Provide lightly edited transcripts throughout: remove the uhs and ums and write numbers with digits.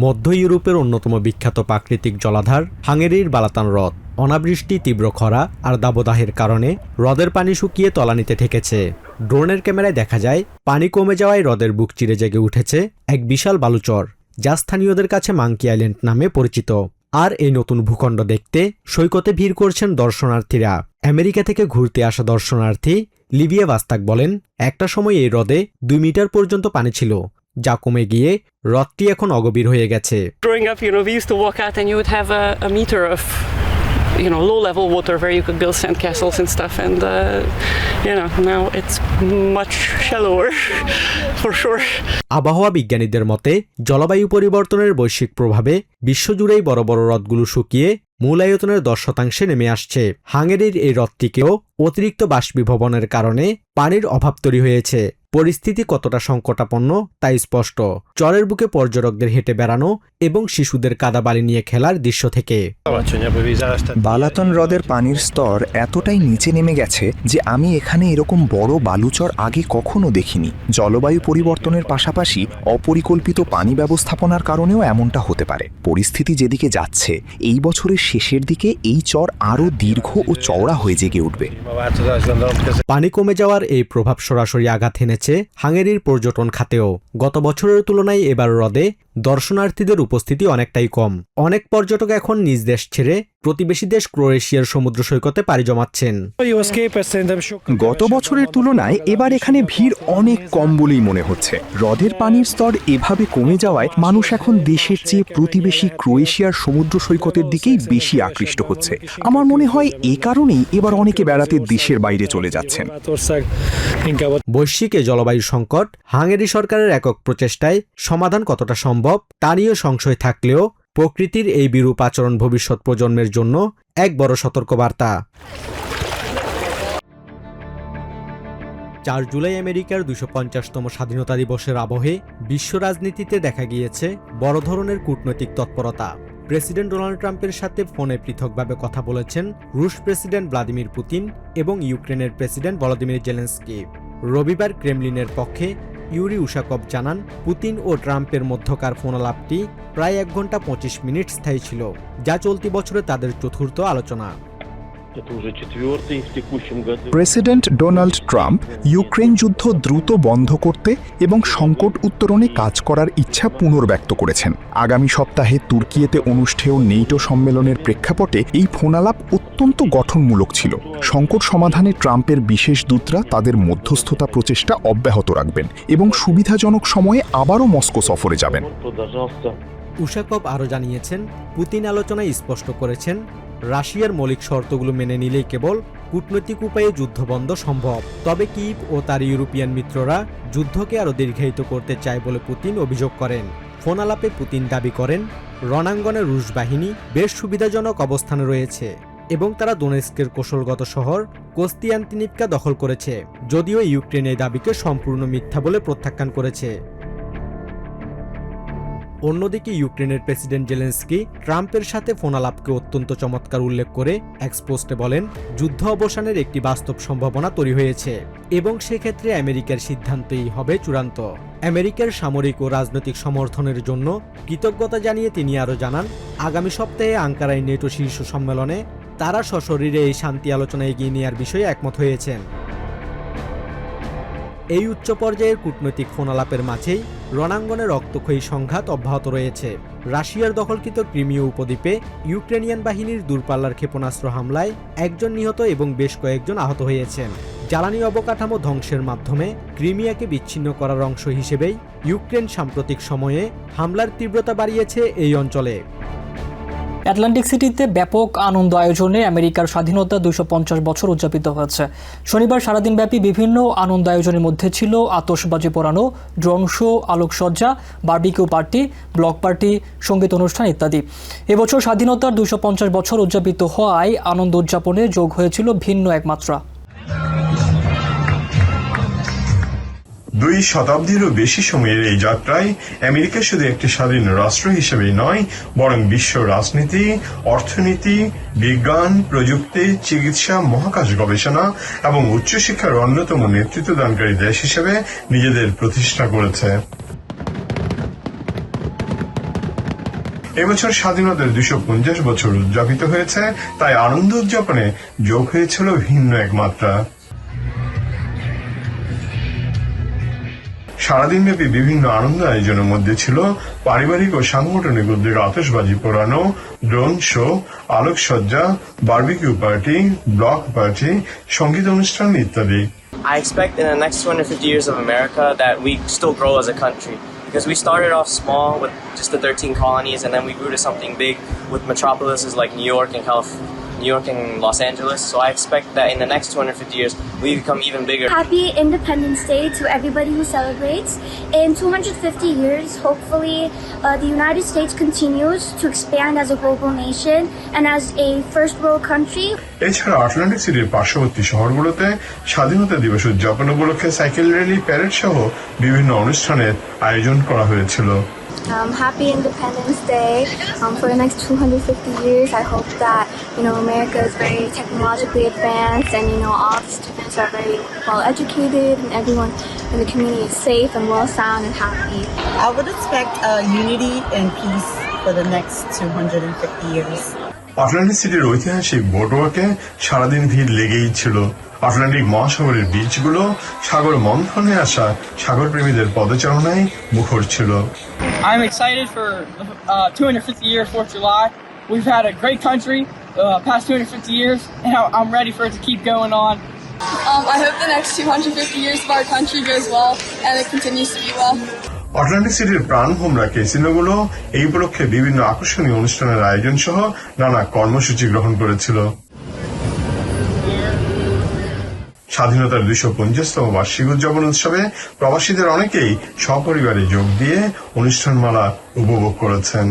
মধ্য ইউরোপের অন্যতম বিখ্যাত প্রাকৃতিক জলাধার হাঙ্গেরির বালাতান হ্রদ অনাবৃষ্টি, তীব্র খরা আর দাবদাহের কারণে হ্রদের পানি শুকিয়ে তলানিতে ঠেকেছে। ড্রোনের ক্যামেরায় দেখা যায় পানি কমে যাওয়ায় হ্রদের বুক চিরে জেগে উঠেছে এক বিশাল বালুচর, যা স্থানীয়দের কাছে মাঙ্কি আইল্যান্ড নামে পরিচিত। আর এই নতুন ভূখণ্ড দেখতে সৈকতে ভিড় করছেন দর্শনার্থীরা। আমেরিকা থেকে ঘুরতে আসা দর্শনার্থী লিভিয়া ভাস্তাক বলেন, একটা সময় এই হ্রদে 2 মিটার পর্যন্ত পানি ছিল, যা কমে গিয়ে হ্রদটি এখন অগভীর হয়ে গেছে। Growing up, we used to walk out and you would have a meter of low-level water where you could build sandcastles and stuff, and now it's much shallower for sure. আবহাওয়া বিজ্ঞানীদের মতে জলবায়ু পরিবর্তনের বৈশ্বিক প্রভাবে বিশ্বজুড়েই বড় বড় হ্রদগুলো শুকিয়ে মূল আয়তনের 10% নেমে আসছে। হাঙ্গেরির এই হ্রদটিকেও অতিরিক্ত বাষ্পীভবনের কারণে পানির অভাব তৈরি হয়েছে। পরিস্থিতি কতটা সংকটাপন্ন তা স্পষ্ট চরের বুকে পর্যটকদের হেঁটে বেড়ানো এবং শিশুদের কাদাবালি নিয়ে খেলার দৃশ্য থেকে। বালাতন হ্রদের পানির স্তর এতটাই নিচে নেমে গেছে যে আমি এখানে এরকম বড় বালুচর আগে কখনো দেখিনি। জলবায়ু পরিবর্তনের পাশাপাশি অপরিকল্পিত পানি ব্যবস্থাপনার কারণেও এমনটা হতে পারে। পরিস্থিতি যেদিকে যাচ্ছে, এই বছরের শেষের দিকে এই চর আরও দীর্ঘ ও চওড়া হয়ে জেগে উঠবে। পানি কমে যাওয়ার এই প্রভাব সরাসরি আঘাত হেনেছে হাঙ্গেরির পর্যটন খাতেও। গত বছরের তুলনায় এবার হ্রদে দর্শনার্থীদের উপস্থিতি অনেকটাই কম। অনেক পর্যটক এখন নিজ দেশ ছেড়ে প্রতিবেশী দেশ ক্রোয়েশিয়ার সমুদ্র সৈকতে পাড়ি জমাচ্ছেন। গত বছরের তুলনায় এবার এখানে ভিড় অনেক কম বলেই মনে হচ্ছে। হ্রদের পানির স্তর এভাবে কমে যাওয়ায় মানুষ এখন দেশের চেয়ে প্রতিবেশী ক্রোয়েশিয়ার সমুদ্র সৈকতের দিকেই বেশি আকৃষ্ট হচ্ছে। আমার মনে হয় এ কারণেই এবার অনেকে বেড়াতে দেশের বাইরে চলে যাচ্ছেন। বৈশ্বিক জলবায়ু সংকট হাঙ্গেরি সরকারের একক প্রচেষ্টায় সমাধান কতটা সম্ভব তা নিয়ে সংশয় থাকলেও প্রকৃতির এই বিরূপ আচরণ ভবিষ্যৎ প্রজন্মের জন্য এক বড় সতর্কবার্তা। 4 জুলাই আমেরিকার 250তম স্বাধীনতা দিবসের আবহে বিশ্ব রাজনীতিতে দেখা গিয়েছে বড় ধরনের কূটনৈতিক তৎপরতা। প্রেসিডেন্ট ডোনাল্ড ট্রাম্পের সাথে ফোনে পৃথকভাবে কথা বলেছেন রুশ প্রেসিডেন্ট ভ্লাদিমির পুতিন এবং ইউক্রেনের প্রেসিডেন্ট ভলোদিমির জেলেনস্কি। রবিবার ক্রেমলিনের পক্ষে ইউরি উশাকভ জানান, পুতিন ও ট্রাম্পের মধ্যকার ফোনালাপটি প্রায় 1 ঘন্টা 25 মিনিট স্থায়ী ছিল, যা চলতি বছরে তাদের চতুর্থ আলোচনা। প্রেসিডেন্ট ডোনাল্ড ট্রাম্প ইউক্রেন যুদ্ধ দ্রুত বন্ধ করতে এবং সংকট উত্তরণে কাজ করার ইচ্ছা পুনর্ব্যক্ত করেছেন। আগামী সপ্তাহে তুর্কিয়েতে অনুষ্ঠেয় নেটো সম্মেলনের প্রেক্ষাপটে এই ফোনালাপ অত্যন্ত গঠনমূলক ছিল। সংকট সমাধানে ট্রাম্পের বিশেষ দূতরা তাদের মধ্যস্থতা প্রচেষ্টা অব্যাহত রাখবেন এবং সুবিধাজনক সময়ে আবারও মস্কো সফরে যাবেন। উশাকভ আরও জানিয়েছেন, পুতিন আলোচনায় স্পষ্ট করেছেন রাশিয়ার মৌলিক শর্তগুলো মেনে নিলেই কেবল কূটনৈতিক উপায়ে যুদ্ধবন্ধ সম্ভব। তবে কিয়েভ ও তার ইউরোপিয়ান মিত্ররা যুদ্ধকে আরও দীর্ঘায়িত করতে চায় বলে পুতিন অভিযোগ করেন। ফোন আলাপে পুতিন দাবি করেন, রণাঙ্গনে রুশ বাহিনী বেশ সুবিধাজনক অবস্থানে রয়েছে এবং তারা দোনেস্কের কৌশলগত শহর কোস্তিয়ান্তিনিভকা দখল করেছে, যদিও ইউক্রেন এই দাবিকে সম্পূর্ণ মিথ্যা বলে প্রত্যাখ্যান করেছে। অন্যদিকে ইউক্রেনের প্রেসিডেন্ট জেলেনস্কি ট্রাম্পের সাথে ফোনালাপকে অত্যন্ত চমৎকার উল্লেখ করে এক্সপোস্টে বলেন, যুদ্ধ অবসানের একটি বাস্তব সম্ভাবনা তৈরি হয়েছে এবং সেক্ষেত্রে আমেরিকার সিদ্ধান্তই হবে চূড়ান্ত। আমেরিকার সামরিক ও রাজনৈতিক সমর্থনের জন্য কৃতজ্ঞতা জানিয়ে তিনি আরও জানান, আগামী সপ্তাহে আঙ্কারায় নেটো শীর্ষ সম্মেলনে তারা সশরীরে এই শান্তি আলোচনা এগিয়ে নেওয়ার বিষয়ে একমত হয়েছেন। এই উচ্চ পর্যায়ের কূটনৈতিক ফোনালাপের মাঝেই রণাঙ্গনে রক্তক্ষয়ী সংঘাত অব্যাহত রয়েছে। রাশিয়ার দখলকৃত ক্রিমীয় উপদ্বীপে ইউক্রেনিয়ান বাহিনীর দূরপাল্লার ক্ষেপণাস্ত্র হামলায় 1 জন নিহত এবং বেশ কয়েকজন আহত হয়েছেন। জ্বালানি অবকাঠামো ধ্বংসের মাধ্যমে ক্রিমিয়াকে বিচ্ছিন্ন করার অংশ হিসেবেই ইউক্রেন সাম্প্রতিক সময়ে হামলার তীব্রতা বাড়িয়েছে এই অঞ্চলে। অ্যাটলান্টিক সিটিতে ব্যাপক আনন্দ আয়োজনে আমেরিকার স্বাধীনতা 250 বছর উদযাপিত হয়েছে। শনিবার সারাদিনব্যাপী বিভিন্ন আনন্দ আয়োজনের মধ্যে ছিল আতশবাজি পোড়ানো, ড্রোন শো, আলোকসজ্জা, বারবিকিউ পার্টি, ব্লক পার্টি, সঙ্গীত অনুষ্ঠান ইত্যাদি। এবছর স্বাধীনতার 250 বছর উদযাপিত হওয়ায় আনন্দ উদযাপনে যোগ হয়েছিল ভিন্ন এক মাত্রা। 2 শতাব্দীরও বেশি সময়ের এই যাত্রায় আমেরিকা শুধু একটি স্বাধীন রাষ্ট্র হিসেবেই নয়, বরং বিশ্ব রাজনীতি, অর্থনীতি, বিজ্ঞান, প্রযুক্তি, চিকিৎসা, মহাকাশ গবেষণা এবং উচ্চশিক্ষার অন্যতম নেতৃত্বদানকারী দেশ হিসেবে নিজেদের প্রতিষ্ঠা করেছে। এবছর স্বাধীনতার 250 বছর উদযাপিত হয়েছে, তাই আনন্দ উদযাপনে যোগ হয়েছিল ভিন্ন এক মাত্রা। সারাদিনব্যাপী বিভিন্ন আনন্দ আয়োজনের মধ্যে ছিল পারিবারিক ও সাংগঠনিক উদ্যোগে আতশবাজি পোড়ানো, ড্রোন শো, আলোকসজ্জা, বারবিকিউ পার্টি, ব্লক পার্টি, সঙ্গীত অনুষ্ঠান ইত্যাদি। I expect in the next 250 years of America that we still grow as a country, because we started off small with just the 13 colonies, and then we grew to something big with metropolises like New York and Los Angeles. So I expect that in the next 250 years we become even bigger. Happy Independence Day to everybody who celebrates. In 250 years, hopefully, the United States continues to expand as a global nation and as a first world country. এছাড়া Atlantic সিটির পার্শ্ববর্তী শহরগুলোতে স্বাধীনতা দিবস উদযাপন উপলক্ষে cycle rally, parade সহ বিভিন্ন অনুষ্ঠানের আয়োজন করা হয়েছিল। Happy Independence Day. For the next 250 years, I hope that, America is very technologically advanced and, all the students are very well educated and everyone in the community is safe and well sound and happy. I would expect unity and peace for the next 250 years. Atlantic সিটির ঐতিহাসিক বোর্ডওয়াকে সারাদিন ভিড় লেগেই ছিল। Atlantic মহাসাগরের বিচগুলো সাগর মন্থনে আসা সাগর প্রেমীদের পদচারণায় মুখর ছিল। I'm excited for 250 years 4th of July. We've had a great country past 250 years, and I'm ready for it to keep going on. I hope the next 250 years of our country goes well and it continues to be well. Atlantic সিটির প্রাণভোমরা ক্যাসিনোগুলো এই উপলক্ষে বিভিন্ন আকর্ষণীয় অনুষ্ঠানের আয়োজন সহ নানা কর্মসূচি গ্রহণ করেছিল। স্বাধীনতার 250তম বার্ষিক উদযাপন উৎসবে প্রবাসীদের অনেকেই সপরিবারে যোগ দিয়ে অনুষ্ঠানমালা উপভোগ করেছেন।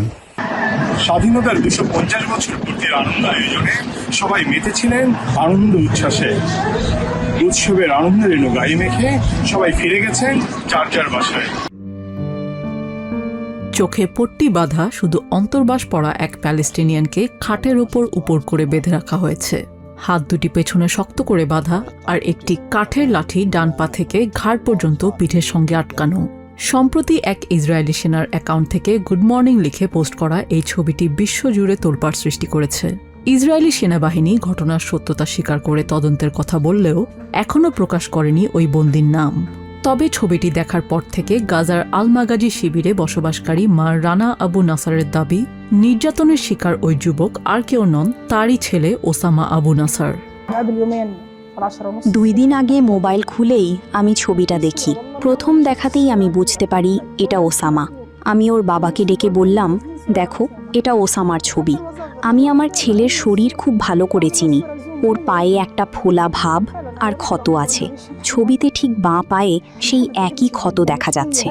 স্বাধীনতার 250 বছর পূর্তির আনন্দ আয়োজনে সবাই মেতেছিলেন আনন্দ উচ্ছ্বাসে। উৎসবের আনন্দের এলো গায়ে মেখে সবাই ফিরে গেছেন যার যার বাসায়। চোখে পট্টি বাঁধা শুধু অন্তর্বাস পড়া এক প্যালেস্টিনিয়ানকে খাটের উপর করে বেঁধে রাখা হয়েছে। হাত দুটি পেছনে শক্ত করে বাঁধা আর একটি কাঠের লাঠি ডান পা থেকে ঘাড় পর্যন্ত পিঠের সঙ্গে আটকানো। সম্প্রতি এক ইসরায়েলি সেনার অ্যাকাউন্ট থেকে গুড মর্নিং লিখে পোস্ট করা এই ছবিটি বিশ্বজুড়ে তোলপাড় সৃষ্টি করেছে। ইসরায়েলি সেনাবাহিনী ঘটনার সত্যতা স্বীকার করে তদন্তের কথা বললেও এখনও প্রকাশ করেনি ওই বন্দির নাম। তবে ছবিটি দেখার পর থেকে গাজার আল-মাগাজি শিবিরে বসবাসকারী মা রানা আবু নাসারের দাবি, নির্যাতনের শিকার ওই যুবক আর কেউ নন, তারই ছেলে ওসামা আবু নাসার। 2 দিন আগে মোবাইল খুলেই আমি ছবিটা দেখি। প্রথম দেখাতেই আমি বুঝতে পারি এটা ওসামা। আমি ওর বাবাকে ডেকে বললাম, দেখো এটা ওসামার ছবি। আমি আমার ছেলের শরীর খুব ভালো করে চিনি। ওর পায়ে একটা ফোলা ভাব আর ক্ষত আছে। ছবিতে ঠিক বাঁ পায়ে সেই একই ক্ষত দেখা যাচ্ছে।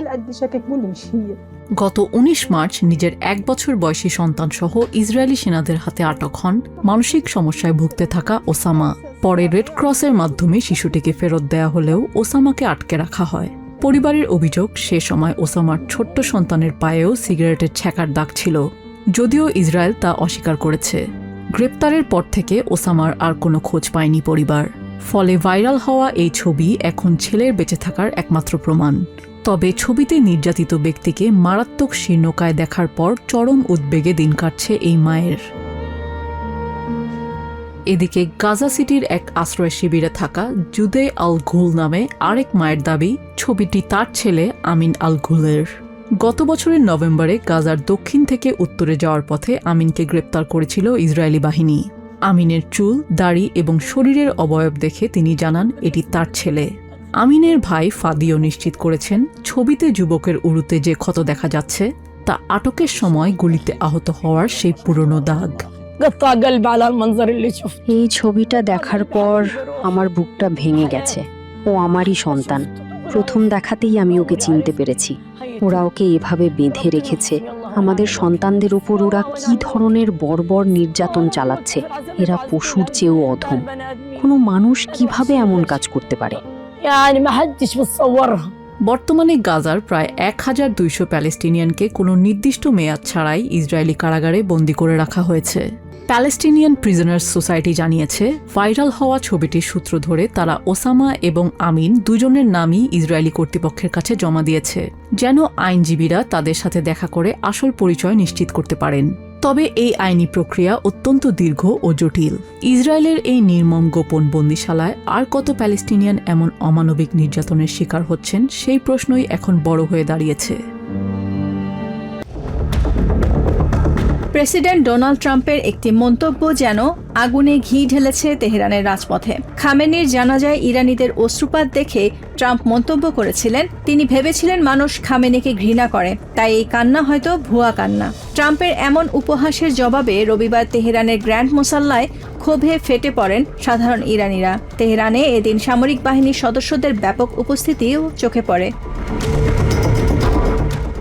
গত 19 মার্চ নিজের 1 বছর বয়সী সন্তান সহ ইসরায়েলি সেনাদের হাতে আটক হন মানসিক সমস্যায় ভুগতে থাকা ওসামা। পরে রেড ক্রসের মাধ্যমে শিশুটিকে ফেরত দেয়া হলেও ওসামাকে আটকে রাখা হয়। পরিবারের অভিযোগ, সে সময় ওসামার ছোট্ট সন্তানের পায়েও সিগারেটের ছ্যাঁকার দাগ ছিল, যদিও ইসরায়েল তা অস্বীকার করেছে। গ্রেপ্তারের পর থেকে ওসামার আর কোনো খোঁজ পায়নি পরিবার। ফলে ভাইরাল হওয়া এই ছবি এখন ছেলের বেঁচে থাকার একমাত্র প্রমাণ। তবে ছবিতে নির্যাতিত ব্যক্তিকে মারাত্মক শীর্ণকায় দেখার পর চরম উদ্বেগে দিন কাটছে এই মায়ের। এদিকে গাজা সিটির এক আশ্রয় শিবিরে থাকা জুদে আল ঘুল নামে আরেক মায়ের দাবি, ছবিটি তার ছেলে আমিন আল ঘুলের। গত বছরের নভেম্বরে গাজার দক্ষিণ থেকে উত্তরে যাওয়ার পথে আমিনকে গ্রেপ্তার করেছিল ইসরায়েলি বাহিনী। আমিনের চুল, দাড়ি এবং শরীরের অবয়ব দেখে তিনি জানান এটি তার ছেলে। আমিনের ভাই ফাদিও নিশ্চিত করেছেন, ছবিতে যুবকের উরুতে যে ক্ষত দেখা যাচ্ছে তা আটকের সময় গুলিতে আহত হওয়ার সেই পুরনো দাগ। এই ছবিটা দেখার পর আমার বুকটা ভেঙে গেছে। ও আমারই সন্তান। প্রথম দেখাতেই আমি ওকে চিনতে পেরেছি। ওরা ওকে এভাবে বেঁধে রেখেছে। আমাদের সন্তানদের উপর ওরা কি ধরনের বর্বর নির্যাতন চালাচ্ছে। এরা পশুর চেয়েও অধম। কোনো মানুষ কিভাবে এমন কাজ করতে পারে? বর্তমানে গাজার প্রায় 1200 প্যালেস্টিনিয়ানকে কোনো নির্দিষ্ট মেয়াদ ছাড়াই ইসরায়েলি কারাগারে বন্দী করে রাখা হয়েছে। প্যালেস্টিনিয়ান প্রিজনার্স সোসাইটি জানিয়েছে, ভাইরাল হওয়া ছবিটির সূত্র ধরে তারা ওসামা এবং আমিন দুজনের নামই ইসরায়েলি কর্তৃপক্ষের কাছে জমা দিয়েছে, যেন আইনজীবীরা তাদের সাথে দেখা করে আসল পরিচয় নিশ্চিত করতে পারেন। তবে এই আইনি প্রক্রিয়া অত্যন্ত দীর্ঘ ও জটিল। ইসরায়েলের এই নির্মম গোপন বন্দিশালায় আর কত প্যালেস্টিনিয়ান এমন অমানবিক নির্যাতনের শিকার হচ্ছেন, সেই প্রশ্নই এখন বড় হয়ে দাঁড়িয়েছে। প্রেসিডেন্ট ডোনাল্ড ট্রাম্পের একটি মন্তব্য যেন আগুনে ঘি ঢেলেছে তেহরানের রাজপথে। খামেনির জানাজায় ইরানিদের অশ্রুপাত দেখে ট্রাম্প মন্তব্য করেছিলেন, তিনি ভেবেছিলেন মানুষ খামেনিকে ঘৃণা করে, তাই এই কান্না হয়তো ভুয়া কান্না। ট্রাম্পের এমন উপহাসের জবাবে রবিবার তেহরানের গ্র্যান্ড মোসাল্লায় ক্ষোভে ফেটে পড়েন সাধারণ ইরানিরা। তেহরানে এদিন সামরিক বাহিনীর সদস্যদের ব্যাপক উপস্থিতিও চোখে পড়ে।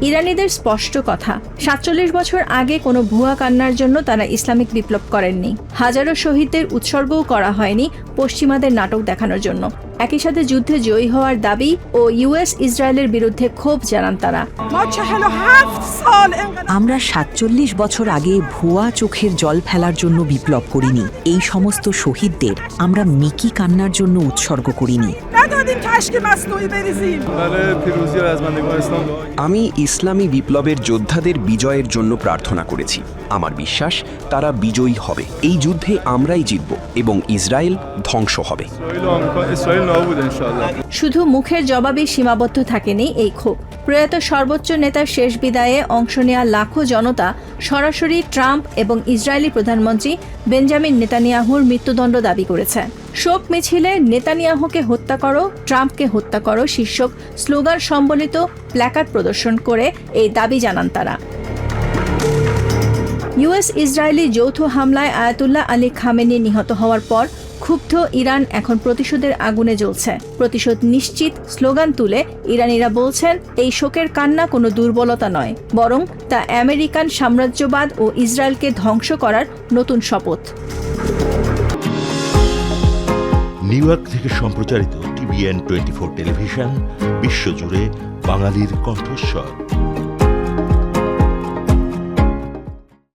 ইরানিদের স্পষ্ট কথা, ৪৭ বছর আগে কোনো ভুয়া কান্নার জন্য তারা ইসলামিক বিপ্লব করেননি। হাজারো শহীদদের উৎসর্গও করা হয়নি পশ্চিমাদের নাটক দেখানোর জন্য। একই সাথে যুদ্ধে জয়ী হওয়ার দাবি ও ইউএস ইসরায়েলের বিরুদ্ধে ক্ষোভ জানান তারা। আমরা ৪৭ বছর আগে ভুয়া চোখের জল ফেলার জন্য বিপ্লব করিনি। এই সমস্ত শহীদদের আমরা মিকি কান্নার জন্য উৎসর্গ করিনি। আমি ইসলামী বিপ্লবের যোদ্ধাদের বিজয়ের জন্য প্রার্থনা করেছি। আমার বিশ্বাস তারা বিজয়ী হবে। এই যুদ্ধে আমরাই জিতব এবং ইসরায়েল ধ্বংস হবে। শুধু মুখের জবাবে সীমাবদ্ধ থাকেনি এই ক্ষোভ। প্রয়াত সর্বোচ্চ নেতার শেষ বিদায়ে অংশ নেওয়া লাখো জনতা সরাসরি ট্রাম্প এবং ইসরায়েলি প্রধানমন্ত্রী বেঞ্জামিন নেতানিয়াহুর মৃত্যুদণ্ড দাবি করেছে। শোক মিছিলে নেতানিয়াহুকে হত্যা করো, ট্রাম্পকে হত্যা করো শীর্ষক স্লোগান সম্বলিত প্ল্যাকার্ড প্রদর্শন করে এই দাবি জানান তারা। ইউএস ইসরায়েলি যৌথ হামলায় আয়াতুল্লাহ আলী খামেনি নিহত হওয়ার পর ক্ষুব্ধ ইরান এখন প্রতিশোধের আগুনে জ্বলছে। প্রতিশোধ নিশ্চিত স্লোগান তুলে ইরানিরা বলছেন, এই শোকের কান্না কোনো দুর্বলতা নয়, বরং তা আমেরিকান সাম্রাজ্যবাদ ও ইসরায়েলকে ধ্বংস করার নতুন শপথ। নিউ ইয়র্ক থেকে সম্প্রচারিত TVN 24 টেলিভিশন বিশ্বজুড়ে বাঙালির কণ্ঠস্বর।